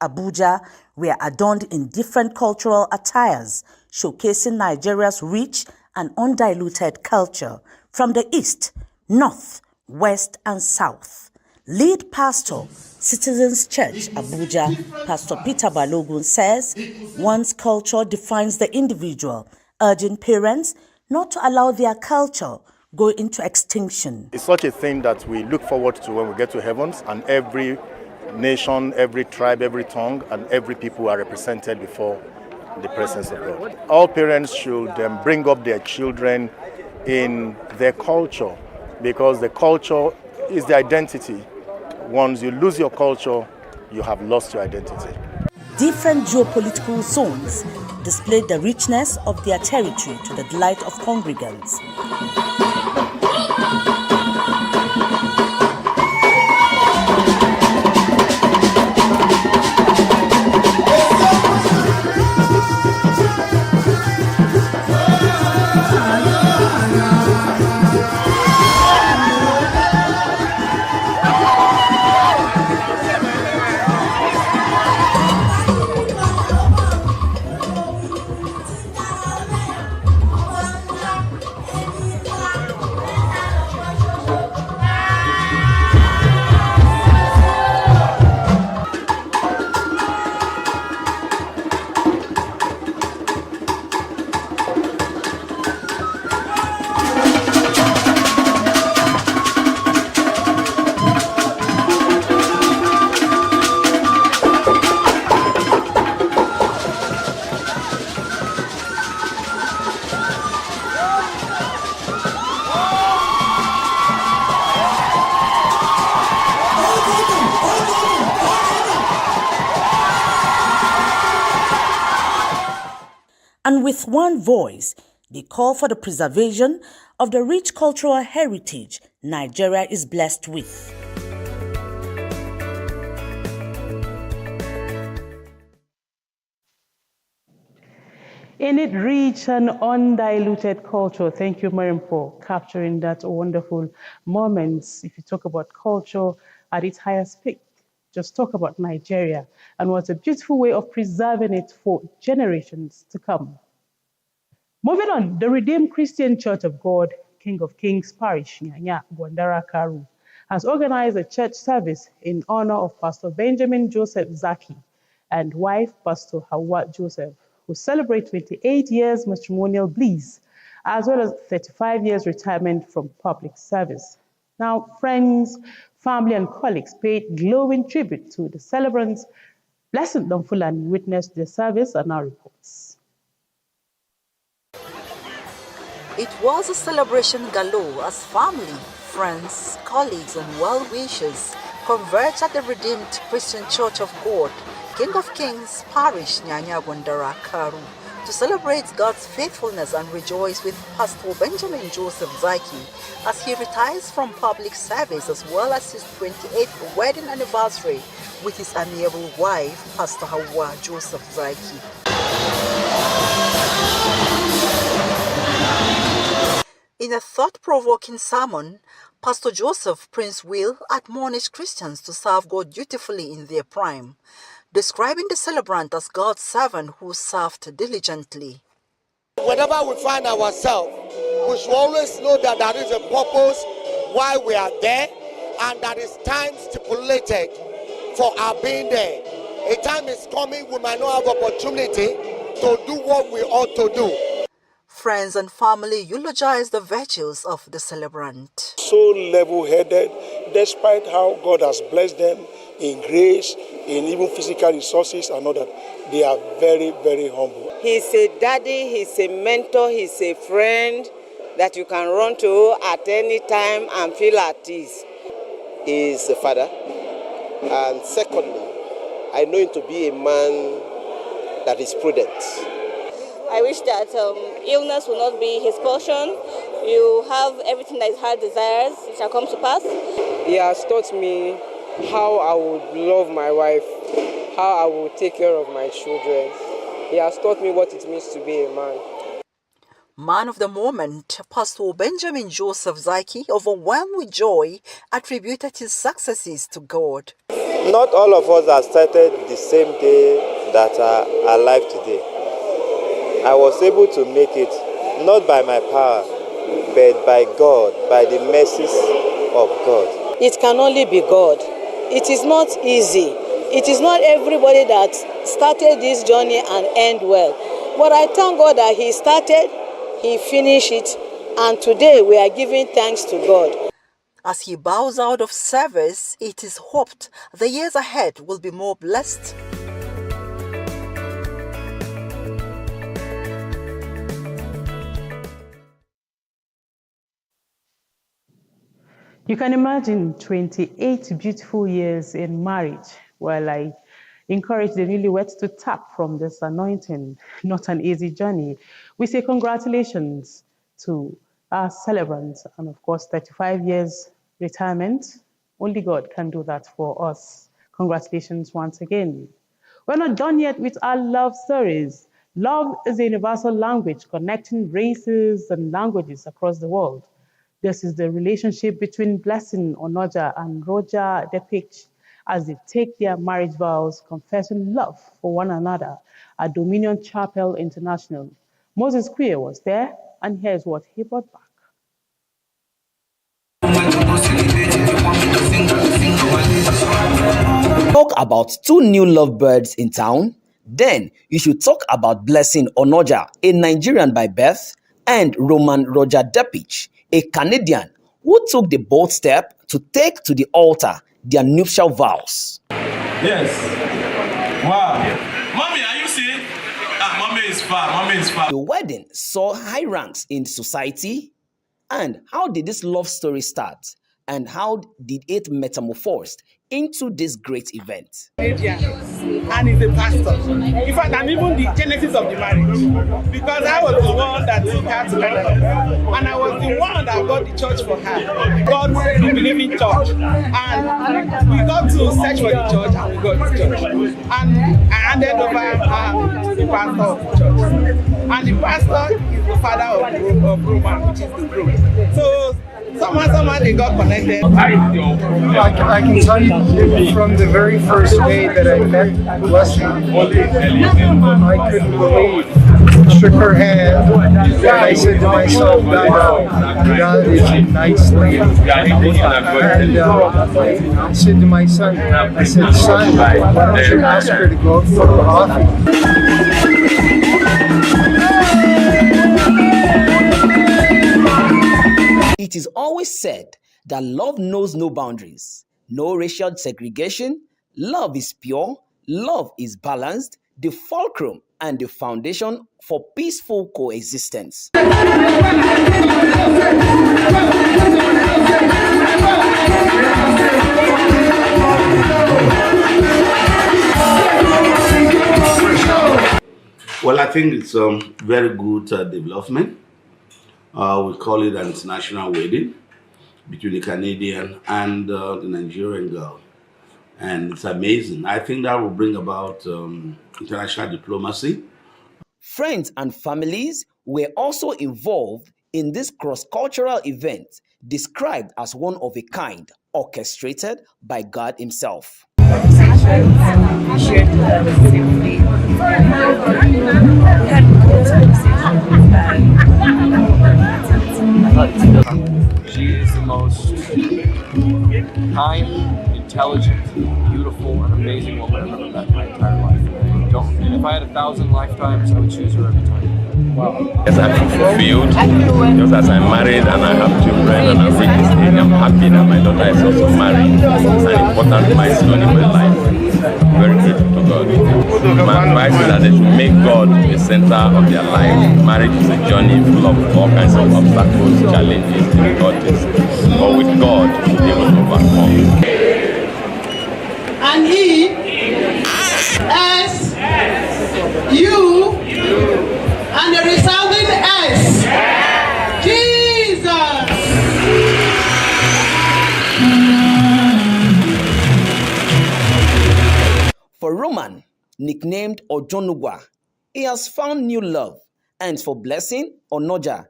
Abuja were adorned in different cultural attires, showcasing Nigeria's rich and undiluted culture from the east, north, west, and south. Lead pastor, Citizens Church, Abuja, Pastor Peter Balogun says one's culture defines the individual, urging parents not to allow their culture go into extinction. It's such a thing that we look forward to when we get to heavens, and every nation, every tribe, every tongue, and every people are represented before the presence of God. All parents should bring up their children in their culture, because the culture is the identity. Once you lose your culture, you have lost your identity. Different geopolitical zones displayed the richness of their territory to the delight of congregants. And with one voice, they call for the preservation of the rich cultural heritage Nigeria is blessed with. In its rich and undiluted culture, thank you, Mariam, for capturing that wonderful moments. If you talk about culture at its highest peak, just talk about Nigeria and what a beautiful way of preserving it for generations to come. Moving on, the Redeemed Christian Church of God, King of Kings Parish, Nyanya Gwandara Karu, has organized a church service in honor of Pastor Benjamin Joseph Zaki and wife, Pastor Hawa Joseph, who celebrate 28 years matrimonial bliss, as well as 35 years retirement from public service. Now, friends, family, and colleagues paid glowing tribute to the celebrants. Blessed Donfulani witnessed the service and our reports. It was a celebration galore as family, friends, colleagues, and well-wishers converged at the Redeemed Christian Church of God, King of Kings Parish, Nyanya Gwandara Karu, to celebrate God's faithfulness and rejoice with Pastor Benjamin Joseph Zaki as he retires from public service, as well as his 28th wedding anniversary with his amiable wife, Pastor Hawa Joseph Zaki. In a thought-provoking sermon, Pastor Joseph Prince Will admonished Christians to serve God dutifully in their prime, describing the celebrant as God's servant who served diligently. Whenever we find ourselves, we should always know that there is a purpose why we are there, and that is time stipulated for our being there. A time is coming we might not have opportunity to do what we ought to do. Friends and family eulogized the virtues of the celebrant. So level-headed, despite how God has blessed them in grace, in even physical resources and all that, they are very, very humble. He's a daddy, he's a mentor, he's a friend that you can run to at any time and feel at ease. He is a father, and secondly, I know him to be a man that is prudent. I wish that illness will not be his portion. You have everything that his heart desires, it shall come to pass. He has taught me how I would love my wife, how I would take care of my children. He has taught me what it means to be a man. Man of the moment, Pastor Benjamin Joseph Zaki, overwhelmed with joy, attributed his successes to God. Not all of us are started the same day that are alive today. I was able to make it not by my power, but by God, by the mercies of God. It can only be God. It is not easy. It is not everybody that started this journey and end well. But I thank God that He started, He finished it, and today we are giving thanks to God. As he bows out of service, it is hoped the years ahead will be more blessed. You can imagine 28 beautiful years in marriage. Well, I encourage the newlyweds to tap from this anointing. Not an easy journey. We say congratulations to our celebrants, and of course, 35 years retirement. Only God can do that for us. Congratulations once again. We're not done yet with our love stories. Love is a universal language connecting races and languages across the world. This is the relationship between Blessing Onoja and Roger Depich as they take their marriage vows, confessing love for one another at Dominion Chapel International. Moses Queer was there, and here's what he brought back. Talk about two new lovebirds in town, then you should talk about Blessing Onoja, a Nigerian by birth, and Roman Roger Depich, a Canadian who took the bold step to take to the altar their nuptial vows. Yes. Wow. Mommy, are you seeing? Mommy is far. Mommy is far. The wedding saw high ranks in society. And how did this love story start? And how did it metamorphose into this great event? And he's a pastor. In fact, I'm even the genesis of the marriage. Because I was the one that took her to Canada. And I was the one that got the church for her. God said we believe in church. And we got to search for the church and we got the church. And I handed over the pastor of the church. And the pastor is the father of Roman, which is the group. So somehow they got connected. I can tell you from the very first day that I met Blessing, I couldn't believe. Shook her hand, and I said to myself, God is a nice lady. And I said to my son, I said, son, why don't you ask her to go for coffee? It is always said that love knows no boundaries, no racial segregation. Love is pure, love is balanced, the fulcrum and the foundation for peaceful coexistence. Well, I think it's a very good development. We call it an international wedding between the Canadian and the Nigerian girl. And it's amazing. I think that will bring about international diplomacy. Friends and families were also involved in this cross-cultural event, described as one of a kind, orchestrated by God Himself. She is the most kind, intelligent, beautiful, and amazing woman I've ever met in my entire life. And if I had 1,000 lifetimes, I would choose her every time. Wow. Yes, I'm fulfilled. Just as I'm married and I have children and I'm reached this age, I'm happy that my daughter is also married. It's an important milestone in my life. Very grateful to God. My advice is that they should make God the center of their life. Marriage is a journey full of all kinds of obstacles, challenges, difficulties. But with God, they will overcome. And he, S, U, and the resounding S. Jesus. For Roman, nicknamed Ojonugwa, he has found new love. And for Blessing Onoja,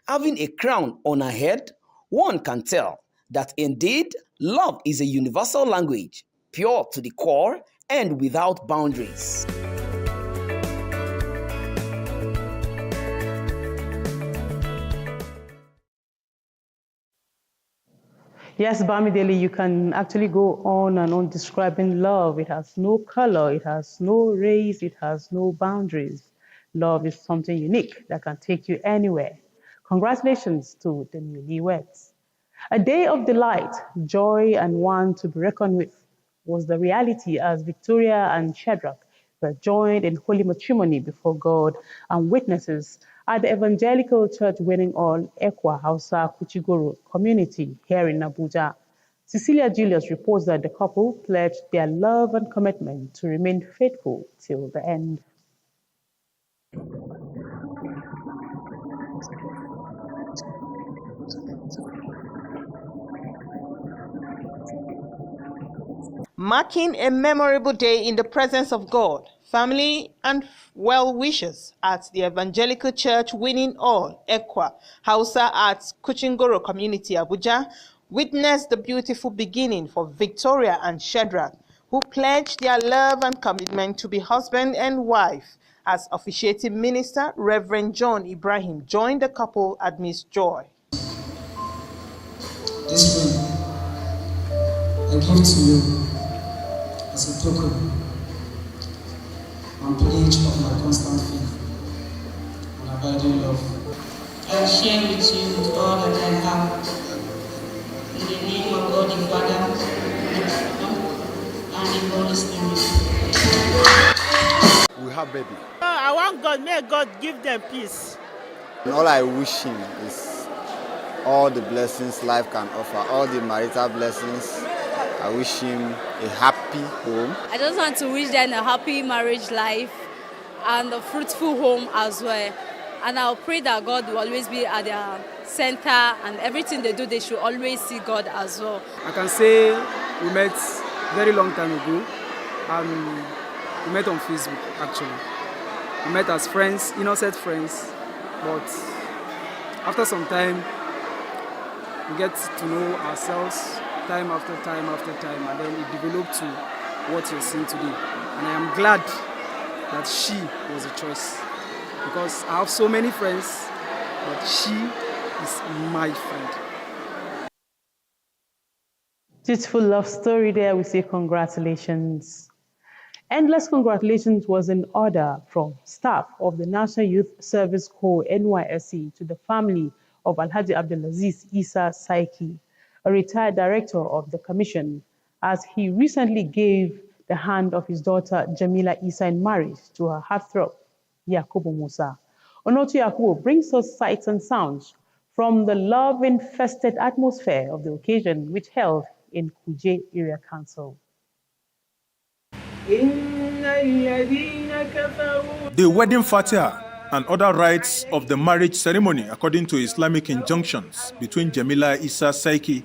having a crown on her head, one can tell that indeed love is a universal language pure to the core and without boundaries. Yes, Bamidele, you can actually go on and on describing love. It has no color, it has no race, it has no boundaries. Love is something unique that can take you anywhere. Congratulations to the newlyweds. A day of delight, joy, and one to be reckoned with was the reality as Victoria and Shadrach were joined in holy matrimony before God and witnesses at the Evangelical Church Winning All Ekwa Hausa Kuchigoro community here in Abuja. Cecilia Julius reports that the couple pledged their love and commitment to remain faithful till the end. Marking a memorable day in the presence of God, family, and well-wishers at the Evangelical Church Winning All Ekwa Hausa at Kuchingoro Community, Abuja, witnessed the beautiful beginning for Victoria and Shadrach, who pledged their love and commitment to be husband and wife, as officiating minister Reverend John Ibrahim joined the couple amidst joy. This ring I give to you as a token and pledge of my constant faith and abiding love. I share with you all that I have. In the name of God the Father, the Son, and the Holy Spirit. We have baby. I want God, may God give them peace. And all I wish him is all the blessings life can offer, all the marital blessings. I wish him a happy home. I just want to wish them a happy marriage life and a fruitful home as well. And I'll pray that God will always be at their center, and everything they do, they should always see God as well. I can say we met very long time ago, and we met on Facebook actually. We met as friends, innocent friends, but after some time, we get to know ourselves time after time after time, and then it developed to what you're seeing today. And I am glad that she was a choice, because I have so many friends, but she is my friend. Beautiful love story there. We say congratulations. Endless congratulations was in order from staff of the National Youth Service Corps NYSC to the family of Alhaji Abdulaziz Isa Saiki, a retired director of the commission, as he recently gave the hand of his daughter Jamila Isa in marriage to her heartthrob, Yakubu Musa. Onotu Yakubu brings us sights and sounds from the love-infested atmosphere of the occasion, which held in Kuje Area Council. The wedding fatiha and other rites of the marriage ceremony according to Islamic injunctions between Jamila Isa Saiki,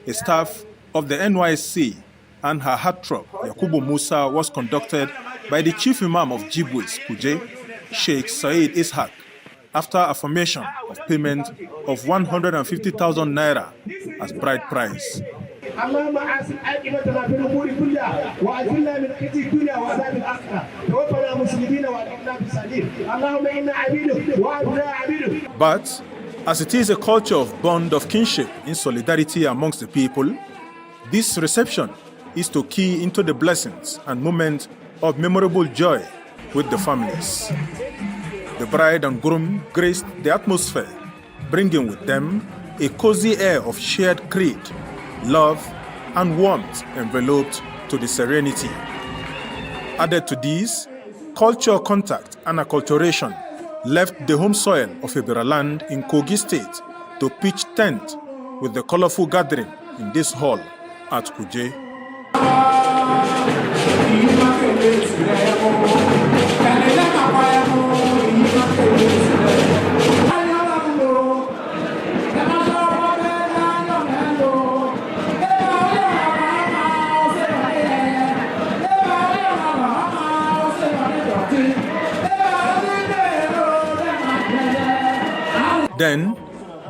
a staff of the NYSC, and her heartthrob, Yakubu Musa, was conducted by the chief imam of Jibwis, Kuje, Sheikh Said Ishaq, after affirmation of payment of 150,000 naira as bride price. But as it is a culture of bond of kinship in solidarity amongst the people, this reception is to key into the blessings and moments of memorable joy with the families. The bride and groom graced the atmosphere, bringing with them a cozy air of shared creed, love, and warmth enveloped to the serenity. Added to these, cultural contact and acculturation left the home soil of Ibera land in Kogi State to pitch tent with the colorful gathering in this hall at Kuje. Then,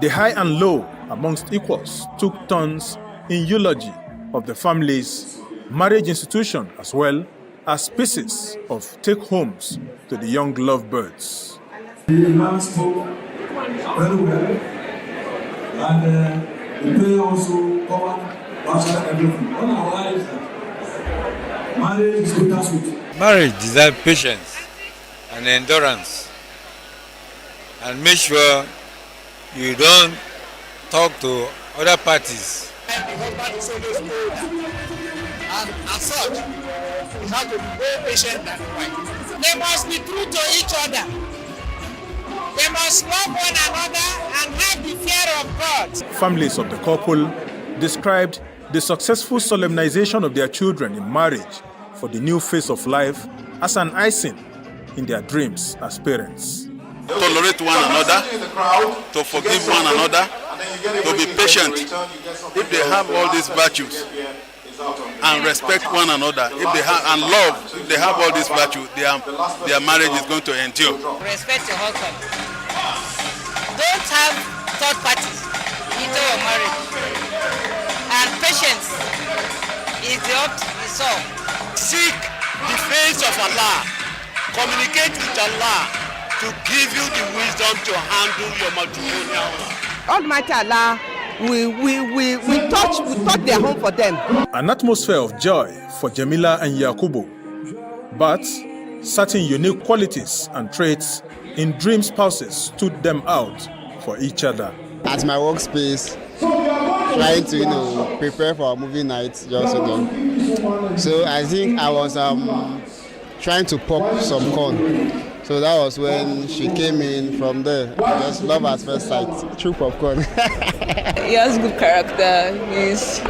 the high and low amongst equals took turns in eulogy of the families marriage institution, as well as pieces of take-homes to the young lovebirds. The man spoke very well, and the prayer also covered partially everything. All our lives, marriage is bittersweet. Marriage deserves patience and endurance, and make sure you don't talk to other parties. The husband is always older, and as such, you have to be very patient than the wife. They must be true to each other. They must love one another and have the fear of God. Families of the couple described the successful solemnization of their children in marriage for the new phase of life as an icing in their dreams as parents. Tolerate one another, to forgive one another, to be patient. If they have all these virtues, and respect one another, if they have, and love, if they have all these virtues, their marriage is going to endure. Respect your husband. Don't have third parties into your marriage. And patience is the all. Seek the face of Allah. Communicate with Allah to give you the wisdom to handle your matrimonial life. Almighty Allah we touch their home for them. An atmosphere of joy for Jamila and Yakubu, but certain unique qualities and traits in dream spouses stood them out for each other. At my workspace, trying to prepare for a movie night, so I think I was trying to pop some corn. So that was when she came in. From there, just love at first sight, true popcorn. He has good character. He's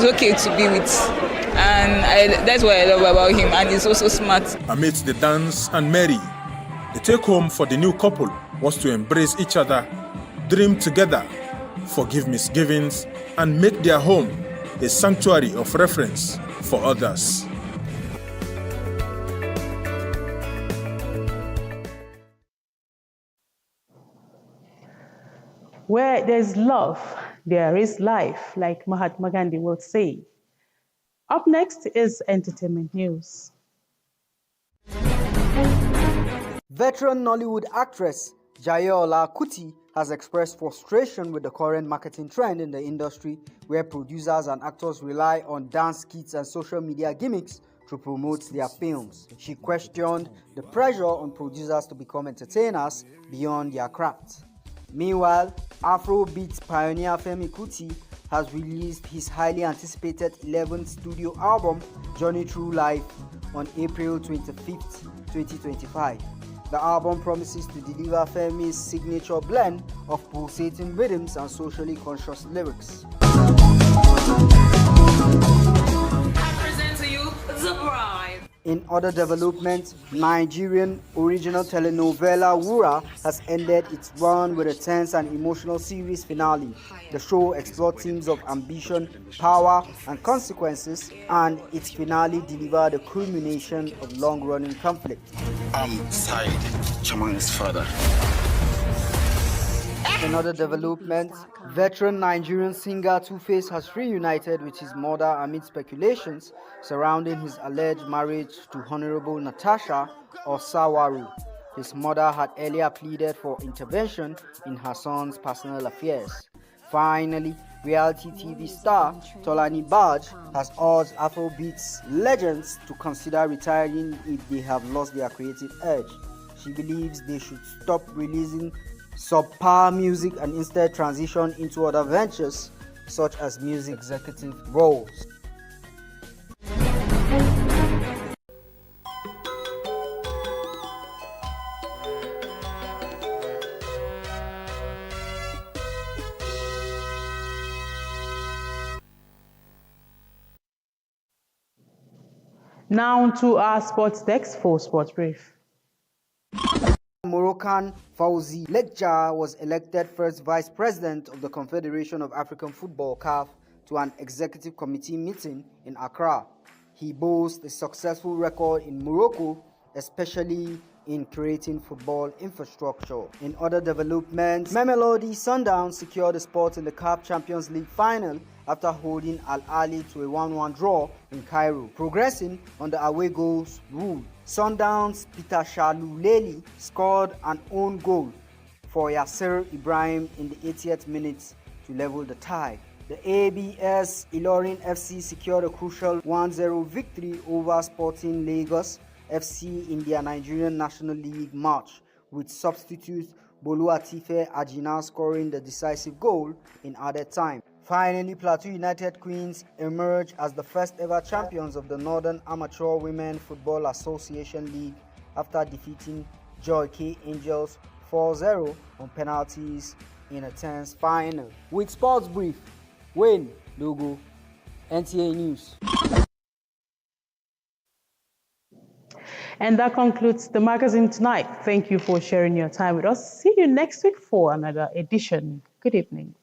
okay to be with, and that's what I love about him. And he's also smart. Amidst the dance and merry, the take-home for the new couple was to embrace each other, dream together, forgive misgivings, and make their home a sanctuary of reference for others. Where there's love, there is life, like Mahatma Gandhi will say. Up next is entertainment news. Veteran Nollywood actress Jayeola Kuti has expressed frustration with the current marketing trend in the industry, where producers and actors rely on dance skits and social media gimmicks to promote their films. She questioned the pressure on producers to become entertainers beyond their craft. Meanwhile, Afrobeat pioneer Femi Kuti has released his highly anticipated 11th studio album, Journey Through Life, on April 25th, 2025. The album promises to deliver Femi's signature blend of pulsating rhythms and socially conscious lyrics. I present to you The Bride. In other developments, Nigerian original telenovela Wura has ended its run with a tense and emotional series finale. The show explored themes of ambition, power, and consequences, and its finale delivered a culmination of long-running conflict. I'm Said, Chaman's father. In other developments, veteran Nigerian singer Two-Face has reunited with his mother amid speculations surrounding his alleged marriage to Honorable Natasha Osawaru. His mother had earlier pleaded for intervention in her son's personal affairs. Finally, reality TV star Tolani Baj has urged Afrobeats legends to consider retiring if they have lost their creative edge. She believes they should stop releasing subpar music and instead transition into other ventures such as music executive roles. Now to our sports desk for Sports Brief. Moroccan Fawzi Lekja was elected first vice president of the Confederation of African Football (CAF) to an executive committee meeting in Accra. He boasts a successful record in Morocco, especially in creating football infrastructure. In other developments, Mamelodi Sundowns secured the spot in the CAF Champions League final after holding Al Ahly to a 1-1 draw in Cairo, progressing on the away goals rule. Sundowns' Peter Shaluleli scored an own goal for Yasser Ibrahim in the 80th minute to level the tie. The ABS Ilorin FC secured a crucial 1-0 victory over Sporting Lagos FC in their Nigerian National League match, with substitute Boluatife Ajina scoring the decisive goal in added time. Finally, Plateau United Queens emerged as the first ever champions of the Northern Amateur Women Football Association League after defeating Joy K Angels 4-0 on penalties in a tense final. With Sports Brief, Wayne Logo, NTA News. And that concludes the magazine tonight. Thank you for sharing your time with us. See you next week for another edition. Good evening.